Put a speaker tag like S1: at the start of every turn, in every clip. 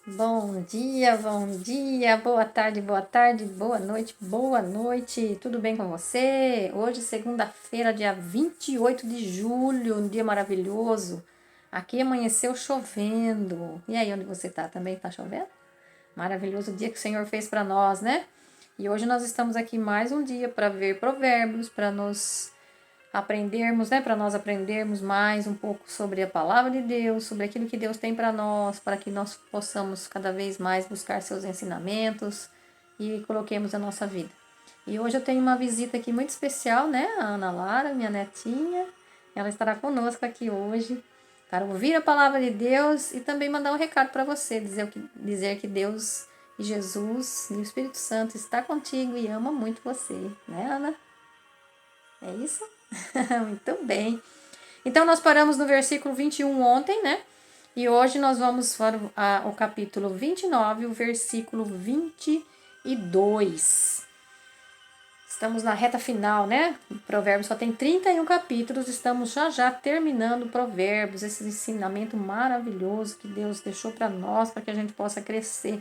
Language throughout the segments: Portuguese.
S1: Bom dia, boa tarde, boa noite, tudo bem com você? Hoje, segunda-feira, dia 28 de julho, um dia maravilhoso. Aqui amanheceu chovendo. E aí, onde você tá? Também tá chovendo? Maravilhoso dia que o Senhor fez para nós, né? E hoje nós estamos aqui mais um dia para ver provérbios, para nos aprendermos, né, para nós aprendermos mais um pouco sobre a palavra de Deus, sobre aquilo que Deus tem para nós, para que nós possamos cada vez mais buscar seus ensinamentos e coloquemos a nossa vida. E hoje eu tenho uma visita aqui muito especial, né, a Ana Lara, minha netinha. Ela estará conosco aqui hoje para ouvir a palavra de Deus e também mandar um recado para você, dizer que Deus e Jesus e o Espírito Santo está contigo e ama muito você, né, Ana? É isso? Muito bem. Então, nós paramos no versículo 21 ontem, né? E hoje nós vamos para o capítulo 29, o versículo 22. Estamos na reta final, né? O Provérbios só tem 31 capítulos, estamos já terminando Provérbios, esse ensinamento maravilhoso que Deus deixou para nós, para que a gente possa crescer.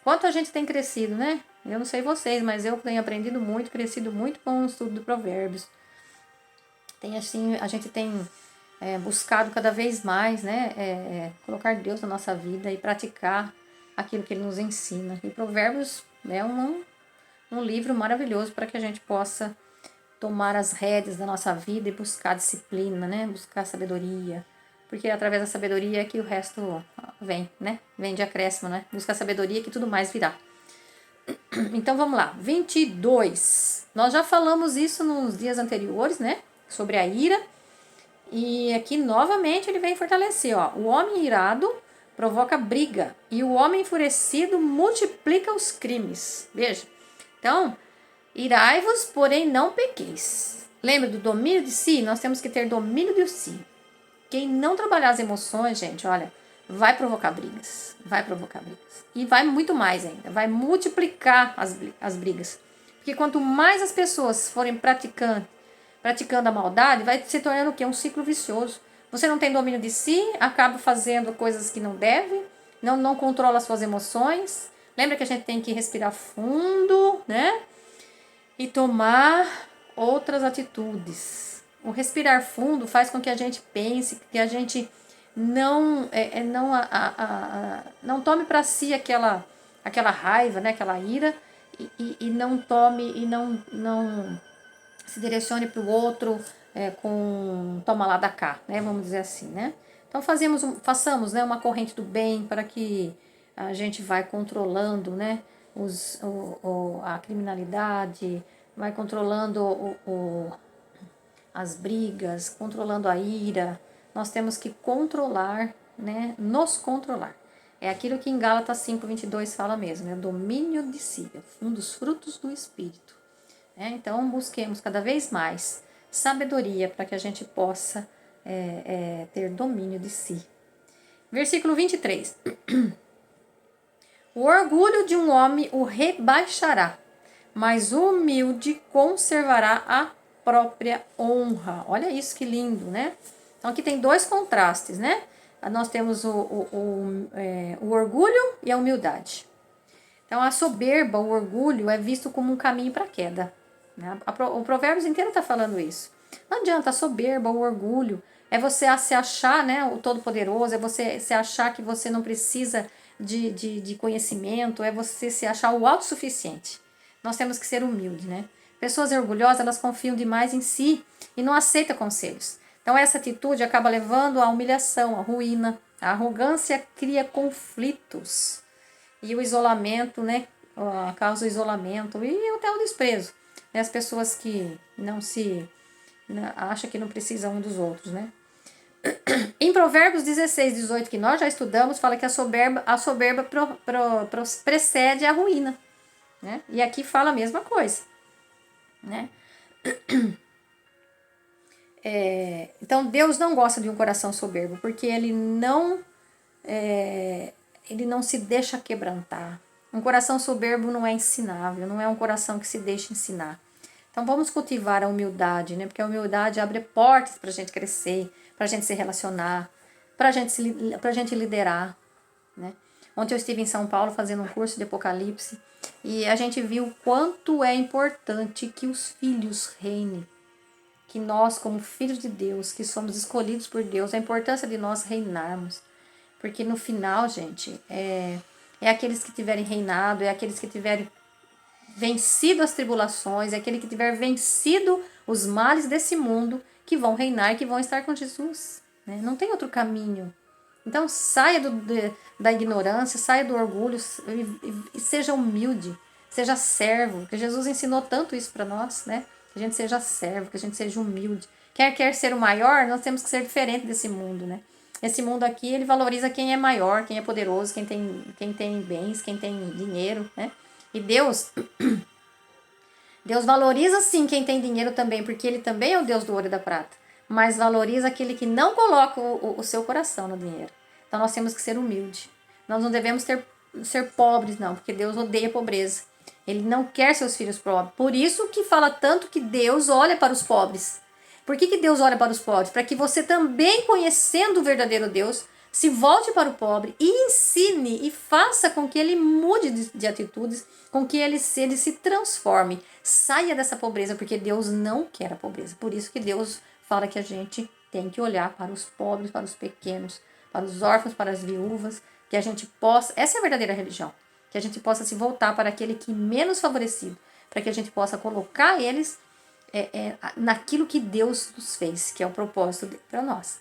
S1: Quanto a gente tem crescido, né? Eu não sei vocês, mas eu tenho aprendido muito, crescido muito com o estudo do Provérbios. Tem assim, a gente tem buscado cada vez mais, né, colocar Deus na nossa vida e praticar aquilo que Ele nos ensina. E Provérbios é um livro maravilhoso para que a gente possa tomar as rédeas da nossa vida e buscar disciplina, né, buscar sabedoria. Porque é através da sabedoria que o resto vem, né, vem de acréscimo, né, buscar sabedoria que tudo mais virá. Então vamos lá, 22. Nós já falamos isso nos dias anteriores, né, sobre a ira. E aqui novamente ele vem fortalecer, ó. O homem irado provoca briga e o homem enfurecido multiplica os crimes. Veja. Então, irai-vos, porém não pequeis. Lembra do domínio de si? Nós temos que ter domínio de si. Quem não trabalhar as emoções, gente, olha, vai provocar brigas. Vai provocar brigas. E vai muito mais ainda. Vai multiplicar as brigas. Porque quanto mais as pessoas forem praticando a maldade, vai se tornando o quê? Um ciclo vicioso. Você não tem domínio de si, acaba fazendo coisas que não deve, não controla as suas emoções. Lembra que a gente tem que respirar fundo, né? E tomar outras atitudes. O respirar fundo faz com que a gente pense, que a gente não tome para si aquela raiva, né? Aquela ira, e não tome, e não se direcione para o outro com toma lá da cá, né? Vamos dizer assim, né? Então façamos, né, uma corrente do bem para que a gente vai controlando, né, a criminalidade, vai controlando as brigas, controlando a ira. Nós temos que controlar, né, nos controlar. É aquilo que em Gálatas 5:22 fala mesmo, é o domínio de si, um dos frutos do Espírito. Então, busquemos cada vez mais sabedoria para que a gente possa ter domínio de si. Versículo 23. O orgulho de um homem o rebaixará, mas o humilde conservará a própria honra. Olha isso que lindo, né? Então, aqui tem dois contrastes, né? Nós temos o orgulho e a humildade. Então, a soberba, o orgulho, é visto como um caminho para a queda. Né? O Provérbios inteiro está falando isso. Não adianta, a soberba, o orgulho, é você se achar, né, o todo-poderoso, é você se achar que você não precisa de conhecimento, é você se achar o autossuficiente. Nós temos que ser humildes, né? Pessoas orgulhosas, elas confiam demais em si e não aceitam conselhos. Então, essa atitude acaba levando à humilhação, à ruína. A arrogância cria conflitos. E o isolamento, né, causa o isolamento e até o desprezo. As pessoas que não se acham que não precisam um dos outros, né? Em Provérbios 16:18, que nós já estudamos, fala que a soberba precede a ruína, né? E aqui fala a mesma coisa, né? Então Deus não gosta de um coração soberbo, porque ele não se deixa quebrantar. Um coração soberbo não é ensinável, não é um coração que se deixa ensinar. Então vamos cultivar a humildade, né? Porque a humildade abre portas para a gente crescer, para a gente se relacionar, para a gente liderar, né? Ontem eu estive em São Paulo fazendo um curso de Apocalipse e a gente viu o quanto é importante que os filhos reinem. Que nós, como filhos de Deus, que somos escolhidos por Deus, a importância de nós reinarmos. Porque no final, gente, é aqueles que tiverem reinado, é aqueles que tiverem vencido as tribulações, é aquele que tiver vencido os males desse mundo, que vão reinar, que vão estar com Jesus. Né? Não tem outro caminho. Então saia da ignorância, saia do orgulho e seja humilde, seja servo. Porque Jesus ensinou tanto isso para nós, né? Que a gente seja servo, que a gente seja humilde. Quer ser o maior, nós temos que ser diferente desse mundo, né? Esse mundo aqui, ele valoriza quem é maior, quem é poderoso, quem tem bens, quem tem dinheiro, né? E Deus valoriza sim quem tem dinheiro também, porque ele também é o Deus do ouro e da prata. Mas valoriza aquele que não coloca o seu coração no dinheiro. Então nós temos que ser humildes. Nós não devemos ser pobres, não, porque Deus odeia a pobreza. Ele não quer seus filhos pobres. Por isso que fala tanto que Deus olha para os pobres. Por que Deus olha para os pobres? Para que você também, conhecendo o verdadeiro Deus, se volte para o pobre e ensine e faça com que ele mude de atitudes, com que ele se transforme. Saia dessa pobreza, porque Deus não quer a pobreza. Por isso que Deus fala que a gente tem que olhar para os pobres, para os pequenos, para os órfãos, para as viúvas, que a gente possa, essa é a verdadeira religião, que a gente possa se voltar para aquele que é menos favorecido, para que a gente possa colocar eles naquilo que Deus nos fez, que é o propósito dele para nós.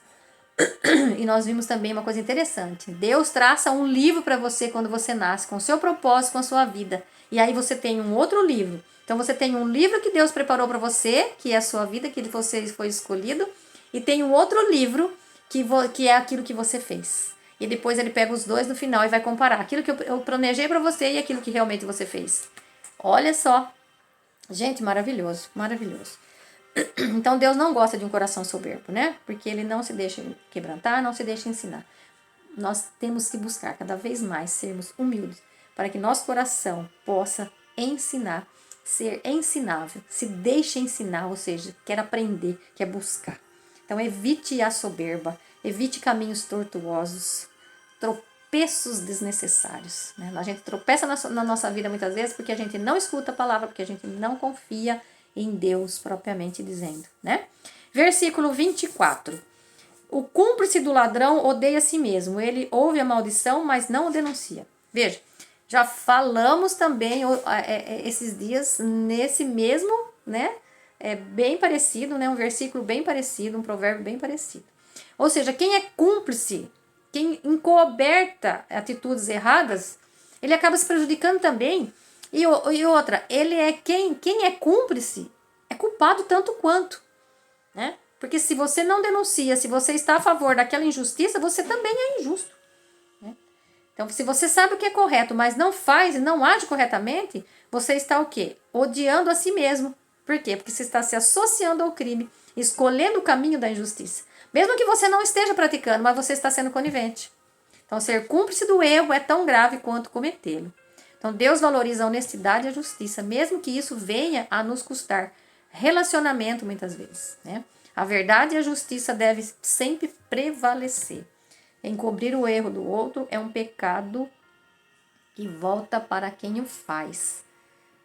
S1: E nós vimos também uma coisa interessante. Deus traça um livro para você quando você nasce, com o seu propósito, com a sua vida. E aí você tem um outro livro. Então você tem um livro que Deus preparou para você, que é a sua vida, que você foi escolhido. E tem um outro livro que é aquilo que você fez. E depois ele pega os dois no final e vai comparar aquilo que eu planejei para você e aquilo que realmente você fez. Olha só. Gente, maravilhoso, maravilhoso. Então Deus não gosta de um coração soberbo, né? Porque ele não se deixa quebrantar, não se deixa ensinar. Nós temos que buscar cada vez mais sermos humildes para que nosso coração possa ensinar, ser ensinável, se deixe ensinar, ou seja, quer aprender, quer buscar. Então evite a soberba, evite caminhos tortuosos, tropeços desnecessários. Né? A gente tropeça na nossa vida muitas vezes porque a gente não escuta a palavra, porque a gente não confia em Deus propriamente dizendo, né? Versículo 24. O cúmplice do ladrão odeia a si mesmo. Ele ouve a maldição, mas não o denuncia. Veja, já falamos também esses dias nesse mesmo, né? É bem parecido, né? Um versículo bem parecido, um provérbio bem parecido. Ou seja, quem é cúmplice, quem encoberta atitudes erradas, ele acaba se prejudicando também. E outra, ele é quem é cúmplice, é culpado tanto quanto, né? Porque se você não denuncia, se você está a favor daquela injustiça, você também é injusto. Né? Então, se você sabe o que é correto, mas não faz e não age corretamente, você está o quê? Odiando a si mesmo. Por quê? Porque você está se associando ao crime, escolhendo o caminho da injustiça. Mesmo que você não esteja praticando, mas você está sendo conivente. Então, ser cúmplice do erro é tão grave quanto cometê-lo. Então, Deus valoriza a honestidade e a justiça, mesmo que isso venha a nos custar relacionamento muitas vezes, né? A verdade e a justiça devem sempre prevalecer. Encobrir o erro do outro é um pecado que volta para quem o faz.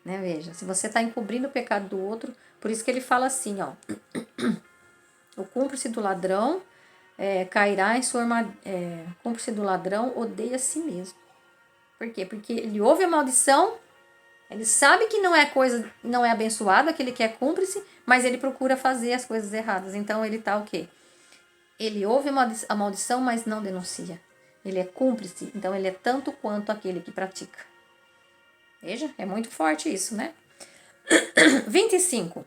S1: Né? Veja, se você está encobrindo o pecado do outro, por isso que ele fala assim, ó. O cúmplice do ladrão cairá em sua armadilha. Cúmplice do ladrão odeia a si mesmo. Por quê? Porque ele ouve a maldição, ele sabe que não é abençoado, aquele que é cúmplice, mas ele procura fazer as coisas erradas. Então ele tá o quê? Ele ouve a maldição, mas não denuncia. Ele é cúmplice, então ele é tanto quanto aquele que pratica. Veja, é muito forte isso, né? 25.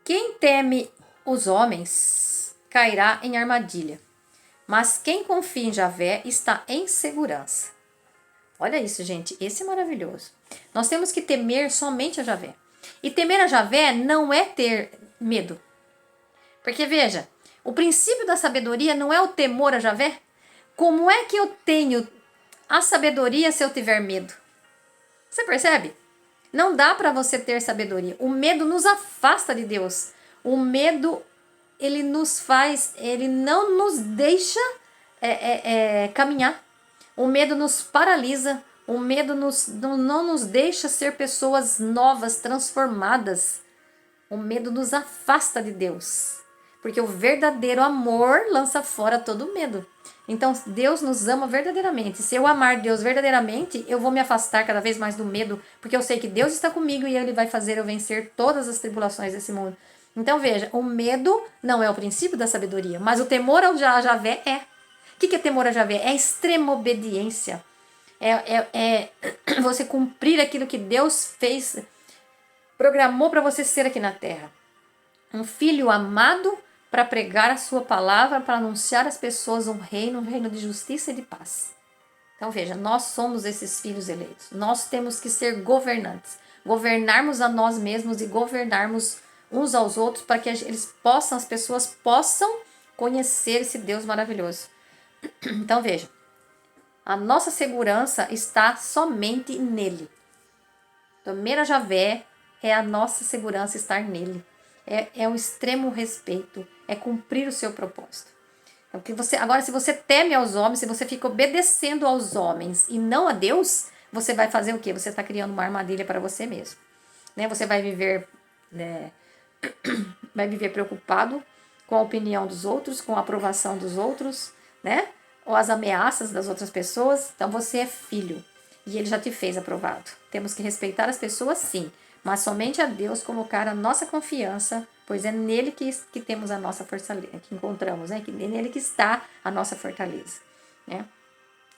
S1: Quem teme os homens cairá em armadilha, mas quem confia em Javé está em segurança. Olha isso, gente. Esse é maravilhoso. Nós temos que temer somente a Javé. E temer a Javé não é ter medo. Porque, veja, o princípio da sabedoria não é o temor a Javé. Como é que eu tenho a sabedoria se eu tiver medo? Você percebe? Não dá para você ter sabedoria. O medo nos afasta de Deus. O medo, ele não nos deixa caminhar. O medo nos paralisa, o medo não nos deixa ser pessoas novas, transformadas. O medo nos afasta de Deus, porque o verdadeiro amor lança fora todo medo. Então, Deus nos ama verdadeiramente. Se eu amar Deus verdadeiramente, eu vou me afastar cada vez mais do medo, porque eu sei que Deus está comigo e Ele vai fazer eu vencer todas as tribulações desse mundo. Então, veja, o medo não é o princípio da sabedoria, mas o temor ao Javé é. O que é temor a Javé? É extrema obediência. É você cumprir aquilo que Deus fez, programou para você ser aqui na terra. Um filho amado para pregar a sua palavra, para anunciar às pessoas um reino de justiça e de paz. Então veja, nós somos esses filhos eleitos. Nós temos que ser governantes. Governarmos a nós mesmos e governarmos uns aos outros para que as pessoas possam conhecer esse Deus maravilhoso. Então veja, a nossa segurança está somente nele. Temer a Javé é a nossa segurança estar nele. É o extremo respeito, é cumprir o seu propósito. Então, agora, se você teme aos homens, se você fica obedecendo aos homens e não a Deus, você vai fazer o quê? Você está criando uma armadilha para você mesmo. Né? Você vai viver, vai viver preocupado com a opinião dos outros, com a aprovação dos outros, né? Ou as ameaças das outras pessoas. Então você é filho e ele já te fez aprovado. Temos que respeitar as pessoas, sim, mas somente a Deus colocar a nossa confiança, pois é nele que temos a nossa fortaleza, que encontramos, né? Que é nele que está a nossa fortaleza, né?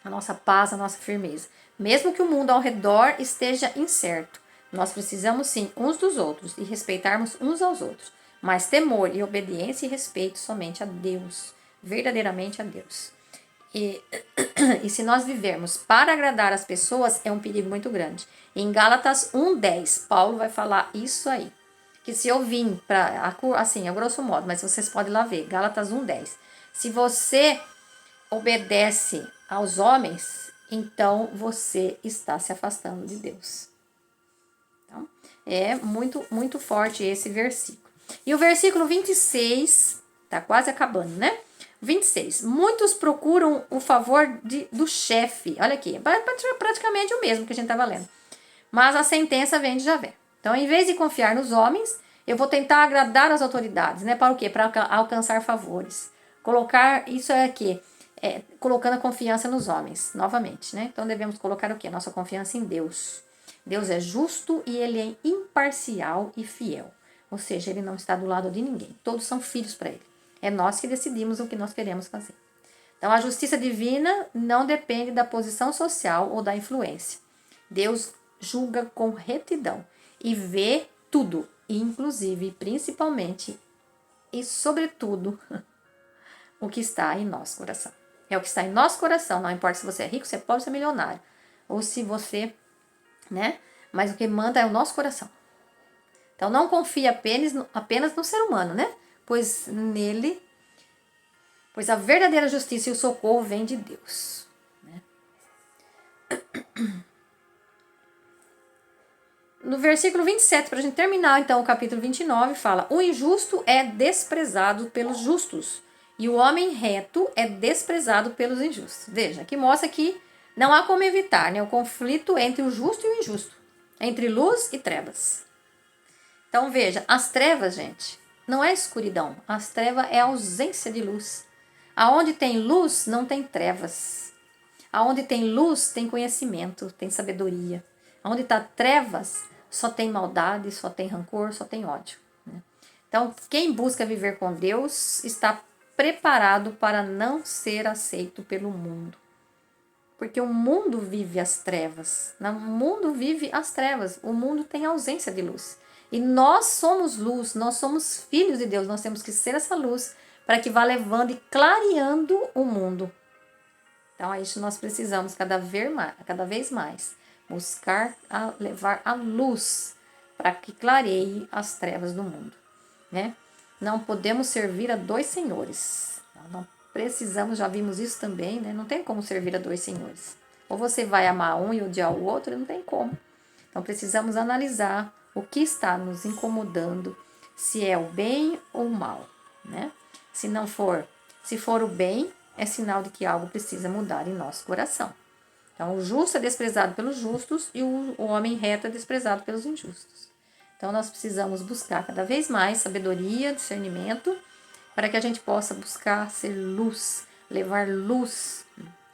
S1: A nossa paz, a nossa firmeza. Mesmo que o mundo ao redor esteja incerto, nós precisamos sim uns dos outros e respeitarmos uns aos outros, mas temor e obediência e respeito somente a Deus, verdadeiramente a Deus. E se nós vivermos para agradar as pessoas, é um perigo muito grande. Em Gálatas 1:10, Paulo vai falar isso aí. Que se eu vim para, assim, a grosso modo, mas vocês podem lá ver, Gálatas 1:10. Se você obedece aos homens, então você está se afastando de Deus. Então, é muito, muito forte esse versículo. E o versículo 26, tá quase acabando, né? 26. Muitos procuram o favor do chefe. Olha aqui, praticamente o mesmo que a gente estava lendo. Mas a sentença vem de Javé. Então, em vez de confiar nos homens, eu vou tentar agradar as autoridades, né? Para o quê? Para alcançar favores. Colocar, isso é aqui, colocando a confiança nos homens, novamente, né? Então, devemos colocar o quê? Nossa confiança em Deus. Deus é justo e ele é imparcial e fiel. Ou seja, ele não está do lado de ninguém. Todos são filhos para ele. É nós que decidimos o que nós queremos fazer. Então, a justiça divina não depende da posição social ou da influência. Deus julga com retidão e vê tudo, inclusive, principalmente e sobretudo, o que está em nosso coração. É o que está em nosso coração, não importa se você é rico, se é pobre, se é milionário, ou se você, né? Mas o que manda é o nosso coração. Então, não confie apenas no ser humano, né? Pois a verdadeira justiça e o socorro vem de Deus. Né? No versículo 27, para a gente terminar então o capítulo 29, fala: o injusto é desprezado pelos justos, e o homem reto é desprezado pelos injustos. Veja, que mostra que não há como evitar, né, o conflito entre o justo e o injusto, entre luz e trevas. Então veja, as trevas, gente, não é escuridão, as trevas é a ausência de luz. Aonde tem luz, não tem trevas. Aonde tem luz, tem conhecimento, tem sabedoria. Aonde está trevas, só tem maldade, só tem rancor, só tem ódio. Né? Então, quem busca viver com Deus está preparado para não ser aceito pelo mundo. Porque o mundo vive as trevas. O mundo vive as trevas. O mundo tem ausência de luz. E nós somos luz, nós somos filhos de Deus. Nós temos que ser essa luz para que vá levando e clareando o mundo. Então, é isso que nós precisamos cada vez mais buscar levar a luz para que clareie as trevas do mundo. Né? Não podemos servir a dois senhores. Não precisamos, já vimos isso também, né? Não tem como servir a dois senhores. Ou você vai amar um e odiar o outro, não tem como. Então, precisamos analisar o que está nos incomodando, se é o bem ou o mal, né? Se for o bem, é sinal de que algo precisa mudar em nosso coração. Então, o justo é desprezado pelos justos e o homem reto é desprezado pelos injustos. Então, nós precisamos buscar cada vez mais sabedoria, discernimento, para que a gente possa buscar ser luz, levar luz.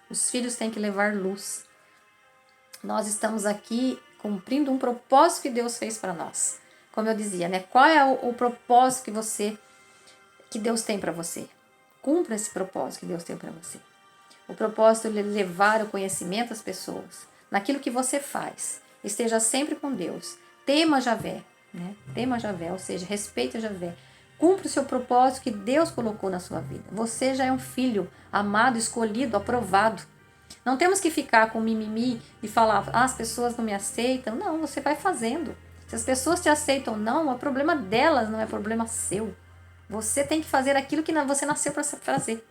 S1: Os filhos têm que levar luz. Nós estamos aqui cumprindo um propósito que Deus fez para nós. Como eu dizia, né? Qual é o propósito que Deus tem para você? Cumpra esse propósito que Deus tem para você. O propósito é levar o conhecimento às pessoas. Naquilo que você faz. Esteja sempre com Deus. Tema Javé, né? Tema Javé, ou seja, respeite Javé. Cumpra o seu propósito que Deus colocou na sua vida. Você já é um filho amado, escolhido, aprovado. Não temos que ficar com mimimi e falar, as pessoas não me aceitam. Não, você vai fazendo. Se as pessoas te aceitam ou não, é problema delas, não é problema seu. Você tem que fazer aquilo que você nasceu para fazer.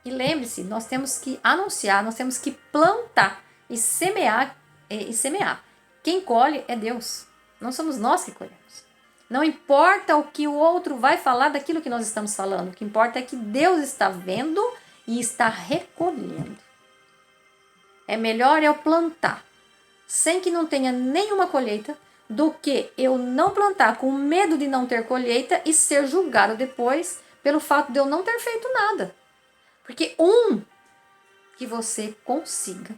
S1: E lembre-se, nós temos que anunciar, nós temos que plantar e semear. Quem colhe é Deus. Não somos nós que colhemos. Não importa o que o outro vai falar daquilo que nós estamos falando. O que importa é que Deus está vendo e está recolhendo. É melhor eu plantar sem que não tenha nenhuma colheita do que eu não plantar com medo de não ter colheita e ser julgado depois pelo fato de eu não ter feito nada. Porque que você consiga,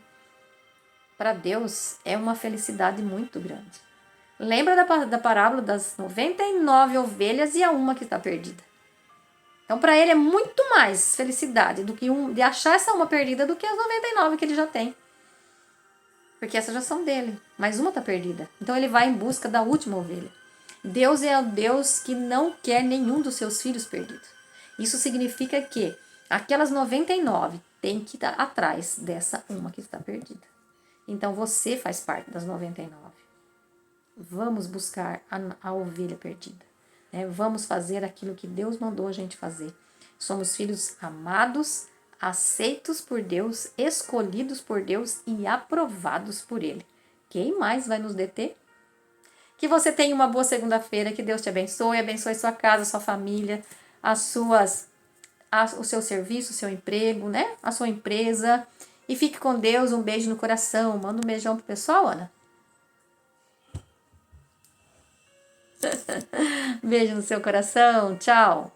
S1: para Deus, é uma felicidade muito grande. Lembra da parábola das 99 ovelhas e a uma que está perdida. Então, para ele é muito mais felicidade do que de achar essa uma perdida do que as 99 que ele já tem. Porque essas já são dele, mas uma está perdida. Então, ele vai em busca da última ovelha. Deus é o Deus que não quer nenhum dos seus filhos perdidos. Isso significa que aquelas 99 têm que estar atrás dessa uma que está perdida. Então, você faz parte das 99. Vamos buscar a ovelha perdida. Né? Vamos fazer aquilo que Deus mandou a gente fazer. Somos filhos amados, aceitos por Deus, escolhidos por Deus e aprovados por Ele. Quem mais vai nos deter? Que você tenha uma boa segunda-feira, que Deus te abençoe sua casa, sua família, o seu serviço, o seu emprego, né? A sua empresa. E fique com Deus, um beijo no coração. Manda um beijão pro pessoal, Ana. Beijo no seu coração, tchau!